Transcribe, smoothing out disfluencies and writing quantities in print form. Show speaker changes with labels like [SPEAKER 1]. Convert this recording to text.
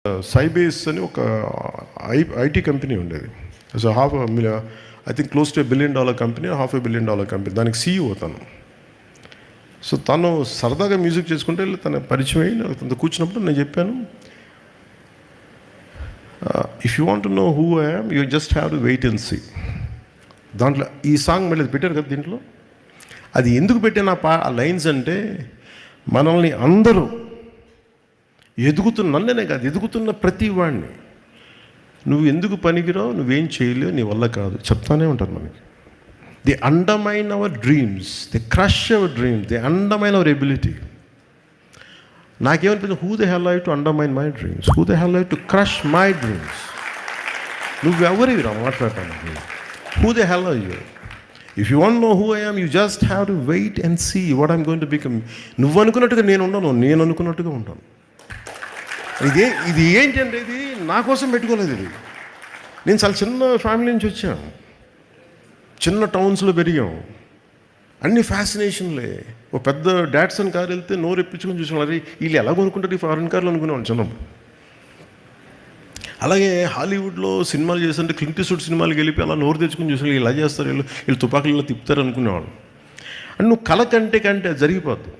[SPEAKER 1] సైబేస్ అని ఒక IT company ఉండేది. So I think close to $1 billion company, $500 million company. దానికి CEO తను. సో తను సరదాగా మ్యూజిక్ చేసుకుంటే తన పరిచయం అయ్యి తనతో కూర్చున్నప్పుడు నేను చెప్పాను, if you want to know who I am, you just have to wait and see. దాంట్లో ఈ సాంగ్ మళ్ళీ పెట్టారు కదా దీంట్లో. అది ఎందుకు పెట్టిన ఆ లైన్స్ అంటే, మనల్ని అందరూ నన్నే కాదు, ఎదుగుతున్న ప్రతి వాడిని నువ్వు ఎందుకు పనికిరావు, నువ్వేం చేయలేవు, నీ వల్ల కాదు చెప్తానే ఉంటారు మనకి. They undermine our dreams, they crush our dreams, they undermine our ability. నాకేమనిపించింది, who the hell I to undermine my dreams, who the hell I to crush my dreams. నువ్వెవరివి రా మాట్లాడటానికి? Who the hell I you? If you want know who I am, you just have to wait and see what I'm going to become. నువ్వు అనుకున్నట్టుగా నేను ఉండను, నేను అనుకున్నట్టుగా ఉంటాను. ఇది ఏంటంటే, ఇది నా కోసం పెట్టుకోలేదు. ఇది నేను చాలా చిన్న ఫ్యామిలీ నుంచి వచ్చాను, చిన్న టౌన్స్లో పెరిగాం, అన్ని ఫ్యాసినేషన్లే. ఓ పెద్ద డాట్సన్ కారు వెళ్తే నోరు ఎప్పించుకొని చూసుకున్నారు, వీళ్ళు ఎలా కొనుక్కుంటారు ఈ ఫారెన్ కార్లు అనుకునేవాళ్ళు చిన్నప్పుడు. అలాగే హాలీవుడ్లో సినిమాలు చేస్తుంటే క్లింట్ ఈస్ట్వుడ్ సినిమాలకు వెళ్ళిపోయి అలా నోరు తెచ్చుకుని చూసిన ఇలా చేస్తారు, వీళ్ళు తుపాకులు ఇలా తిప్పుతారు అనుకునేవాళ్ళు. అండ్ నువ్వు కళ కంటే జరిగిపోద్దు.